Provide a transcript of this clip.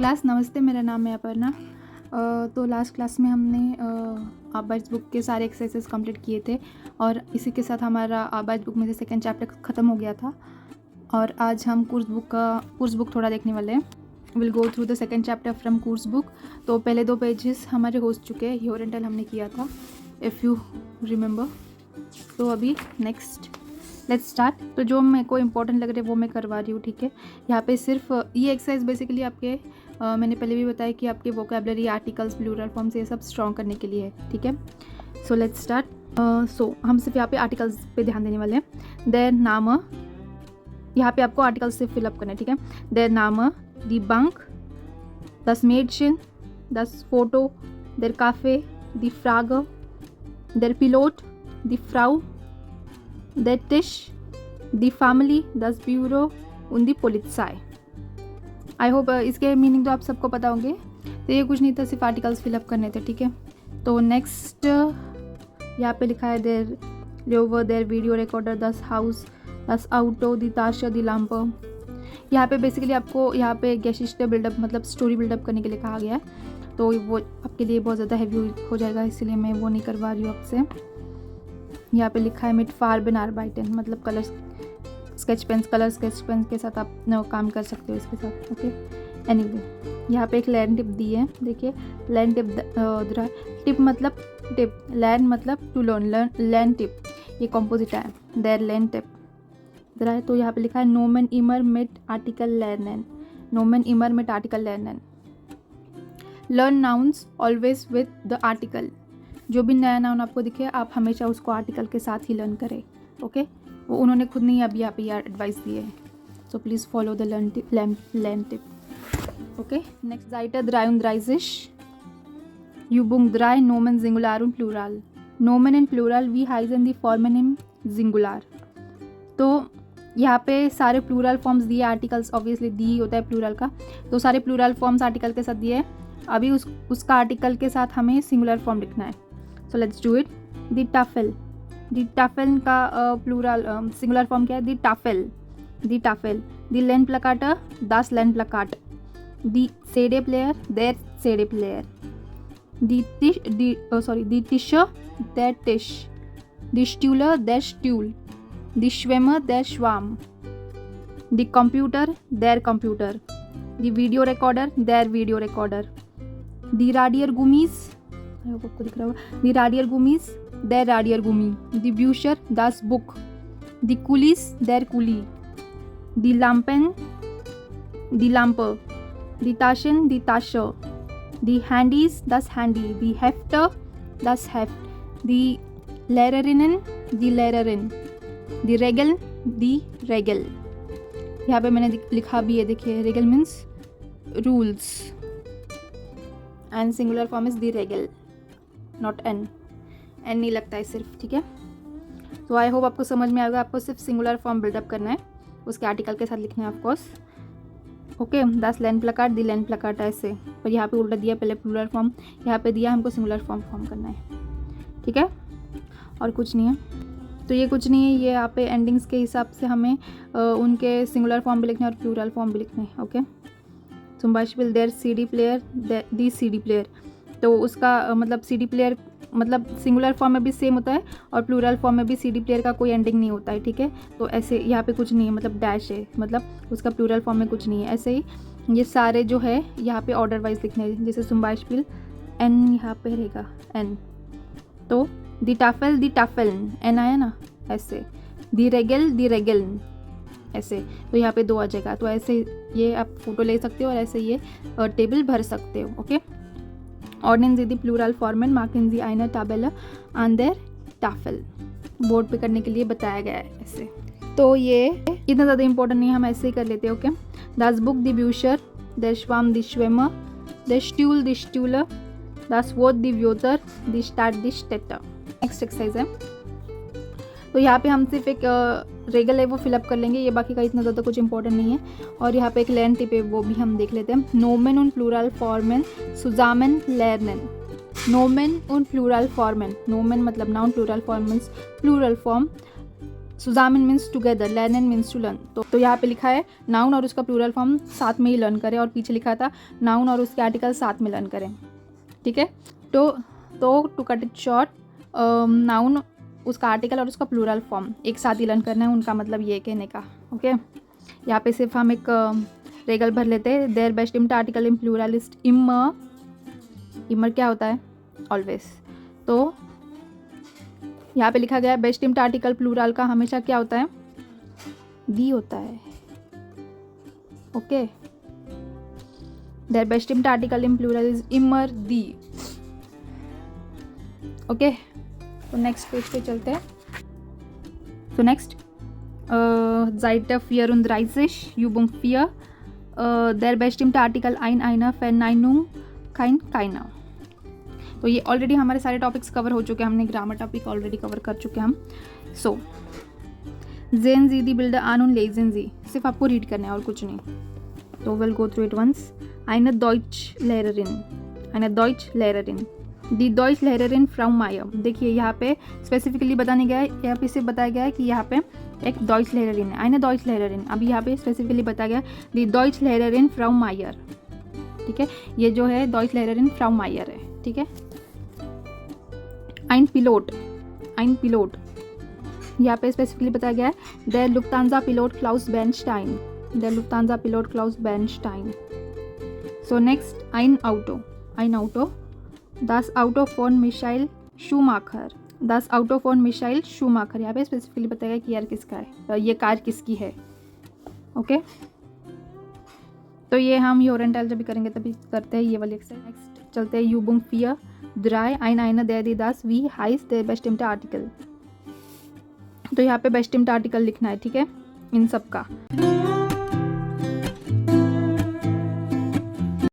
Class, नमस्ते। मेरा नाम है अपर्णा। तो लास्ट क्लास में हमने आबाज बुक के सारे एक्सरसाइजेस कंप्लीट किए थे और इसी के साथ हमारा आबाज बुक में से सेकंड चैप्टर ख़त्म हो गया था। और आज हम कोर्स बुक थोड़ा देखने वाले हैं। Will go through the second chapter from course book. तो पहले 2 पेजेस हमारे हो चुके हैं, ह्योर एंड टेल हमने किया था, इफ़ यू रिमेंबर। तो अभी नेक्स्ट लेट्स स्टार्ट। तो जो मेरे को इम्पोर्टेंट लग रहा है वो मैं करवा रही हूँ, ठीक है। यहाँ पे सिर्फ ये एक्सरसाइज बेसिकली आपके मैंने पहले भी बताया कि आपके वोकेबलरी, आर्टिकल्स, प्लूरल फॉर्म्स ये सब स्ट्रॉन्ग करने के लिए है, ठीक है। So let's start. सो हम सिर्फ यहाँ पे आर्टिकल्स पे ध्यान देने वाले हैं। देयर नाम, यहाँ पे आपको आर्टिकल्स से फिलअप करना है, ठीक है। देयर नाम, दी बंक, दस मेडशिन, दस फोटो, देर काफे, दी फ्राग, देर पिलोट, दी फ्राउ, देर टिश, दी फैमिली, दस ब्यूरो उन दी पोलित्साई। आई होप इसके मीनिंग तो आप सबको पता होंगे। तो ये कुछ नहीं था, सिर्फ आर्टिकल्स फिलअप करने थे, ठीक है। तो नेक्स्ट यहाँ पे लिखा है देर लोवर, देर वीडियो रिकॉर्डर, दस हाउस, दस आउटो, दी ताशा, दी लैम्प। यहाँ पे बेसिकली आपको यहाँ पे गेशिष्ट बिल्डअप मतलब स्टोरी बिल्डअप करने के लिए कहा गया है। तो वो आपके लिए बहुत ज़्यादा हैवी हो जाएगा, इसलिए मैं वो नहीं करवा रही हूँ आपसे। यहाँ पे लिखा है मिट फार्बन आर्बाइटन, मतलब कलर स्केच पेन के साथ आप काम कर सकते हो इसके साथ, ओके। एनीवे यहाँ पे एक लैंड टिप दी है, देखिए लैंड टिप टिप मतलब टिप, लैंड मतलब टू लर्न, लैंड टिप ये कॉम्पोजिट है, देयर लैंड टिप जरा है। तो यहाँ पे लिखा है नोमेन इमर मेट आर्टिकल लर्नन, नोमेन इमर मेट आर्टिकल लर्नन। Learn nouns always with the article, जो भी नया नाउन आपको दिखे आप हमेशा उसको आर्टिकल के साथ ही लर्न करें, ओके। वो उन्होंने खुद नहीं अभी यहाँ पे यार एडवाइस दिए है। So please follow the learn tip, okay. Next जाइटर द्रायुन द्राइजिश युबुंग द्राय नोमेन जिंगुलारुन प्लूरल, नोमेन इन प्लूरल वी हाइजन दी फॉर्मेन इन जिंगुलार। तो यहाँ पे सारे प्लूरल फॉर्म्स दिए, आर्टिकल्स ऑब्वियसली दी होता है प्लूरल का, तो सारे प्लूरल फॉर्म्स आर्टिकल के साथ दिए हैं। अभी उसका आर्टिकल के साथ हमें सिंगुलर फॉर्म लिखना है। So let's do it. The TOEFL, the TOEFL का प्लूरल सिंगुलर फॉर्म क्या है? दी टफल, दी टफल। दी लेन प्लकाटर, दस लेन प्लकाट। दी सेडे प्लेयर, देर सेडे प्लेयर। दी टिशर, देर टिश। दी स्ट्यूलर, देर स्ट्यूल। दी श्वेमर, देर श्वाम। दी कंप्यूटर, देर कंप्यूटर। दी वीडियो रिकॉर्डर, देर वीडियो रिकॉर्डर। दी राडियर गुमीज, आपको दिख रहा होगा, दी राडियर गुमीज, देर राडियर गुमी। दी ब्यूशर, दस बुक। दी कुलीस, देर कुली। दी लैम्पेन, दी लैम्पर। दी ताशन, दी ताशर। दी हैंडीज, दस हैंडी। दी हेफ्टर, दस हेफ्ट। दी लेररिनन, दी लेररिन। दी रेगल, दी रेगल। यहाँ पे मैंने लिखा भी है, देखिए regal means rules and singular form is the regal, not an नहीं लगता है सिर्फ, ठीक है। तो आई होप आपको समझ में आएगा। आपको सिर्फ सिंगुलर फॉर्म बिल्डअप करना है, उसके आर्टिकल के साथ लिखना है ऑफकोर्स, ओके। दस land placard, the land placard ऐसे, पर यहाँ पे उल्टा दिया, पहले प्लूरल फॉर्म, यहाँ पे दिया हमको सिंगुलर फॉर्म करना है, ठीक है। और कुछ नहीं है, तो ये कुछ नहीं है। ये यहाँ पे एंडिंग्स के हिसाब से हमें उनके सिंगुलर फॉर्म भी लिखने हैं और प्लूरल फॉर्म भी लिखने हैं, ओके। सुम्बाशिबिल, देयर सीडी प्लेयर, दी सीडी प्लेयर। तो उसका मतलब सीडी प्लेयर मतलब सिंगुलर फॉर्म में भी सेम होता है और प्लूरल फॉर्म में भी सीडी प्लेयर का कोई एंडिंग नहीं होता है, ठीक है। तो ऐसे यहाँ पे कुछ नहीं है, मतलब डैश है, मतलब उसका प्लूरल फॉर्म में कुछ नहीं है। ऐसे ही ये सारे जो है यहाँ पे ऑर्डर वाइज लिखने हैं, जैसे सुम्बाशिबिल एन यहाँ पे रहेगा एन, तो दी टाफेल, दी टाफेलन एन आया ना, ऐसे। दी रेगल, दी रेगलन ऐसे, तो यहाँ पे 2 आ जाएगा। तो ऐसे ये आप फोटो ले सकते हो और ऐसे ये टेबल भर सकते हो, ओके। ऑर्डिनेंस दी प्लूरल फॉर्मेट मार्किंग दी आइनर टाबेला एंड देयर टाफेल, बोर्ड पे करने के लिए बताया गया है ऐसे। तो ये इतना ज़्यादा इंपॉर्टेंट नहीं है, हम ऐसे ही कर लेते हैं, ओके। दस बुक, दी ब्यूशर, देर श्वाम, दी श्वेमर, देर स्ट्यूल, दी स्ट्यूलर, दस वोट, दी व्योतर, दी स्टार्ट, दी स्टेटर। नेक्स्ट एक्सरसाइज है, तो यहाँ पे हम सिर्फ एक रेगल है वो फिलअप कर लेंगे, ये बाकी का इतना ज़्यादा कुछ इंपॉर्टेंट नहीं है। और यहाँ पे एक लैंड टिप है वो भी हम देख लेते हैं। नोमेन उन प्लूरल फॉर्मेन सुजामेन लर्नन, नोमेन उन प्लूरल फॉर्मेन, नोमेन मतलब noun, plural form means plural form, zusammen means together, lernen means to learn. तो यहाँ पे लिखा है नाउन और उसका प्लूरल फॉर्म साथ में ही लर्न करें, और पीछे लिखा था नाउन और उसके आर्टिकल साथ में लर्न करें, ठीक है। तो to cut it short, noun, उसका आर्टिकल और उसका प्लूरल फॉर्म एक साथ ही लर्न करना है, उनका मतलब ये कहने का, ओके। यहाँ पे सिर्फ हम एक रेगल भर लेते हैं। देयर बेस्टिम्ड आर्टिकल इन प्लूरलिस्ट इमर, इमर क्या होता है? ऑलवेज। तो यहाँ पे लिखा गया है बेस्टिम्ड आर्टिकल प्लूरल का हमेशा क्या होता है? दी होता है, ओके। देयर बेस्टिम्ड आर्टिकल इन प्लूरल इज इमर दी, ओके। तो नेक्स्ट पेज पे चलते हैं। तो next Seit der Führung 30 Übung 4 der bestimmte Artikel ein einer Verneinung keiner। तो ये ऑलरेडी हमारे सारे टॉपिक्स कवर हो चुके हैं, हमने ग्रामर टॉपिक ऑलरेडी कवर कर चुके हैं हम। सो sehen Sie die Bilder an und lesen Sie, सिर्फ आपको रीड करना है और कुछ नहीं। तो we'll go through it once। Eine Deutschlehrerin, the Deutsch Lehrerin Frau Meyer। देखिए यहाँ पे स्पेसिफिकली बताने गया है, यहाँ पे सिर्फ बताया गया है कि यहाँ पे एक Deutsch Lehrerin है, eine Deutsch Lehrerin। अभी यहाँ पे स्पेसिफिकली बताया गया दी Deutsch Lehrerin Frau Meyer, ठीक है। ये जो है Deutsch Lehrerin Frau Meyer है, ठीक है। ein Pilot, यहाँ पे स्पेसिफिकली बताया गया है der Lufthansa Pilot Klaus Bernstein। So next ein Auto, das Auto von Michael Schumacher, यहाँ पे स्पेसिफिकली बताया कि यार किसका है, ये कार किसकी है, ओके। तो ये हम योर एंड टेल जब भी करेंगे तभी करते हैं ये वाली एक्सरसाइज। नेक्स्ट चलते हैं Übung 4 3 eine der die das wie heißt der bestimmte Artikel। तो यहाँ पे बेस्टिम्ड आर्टिकल लिखना है, ठीक है, इन सब का।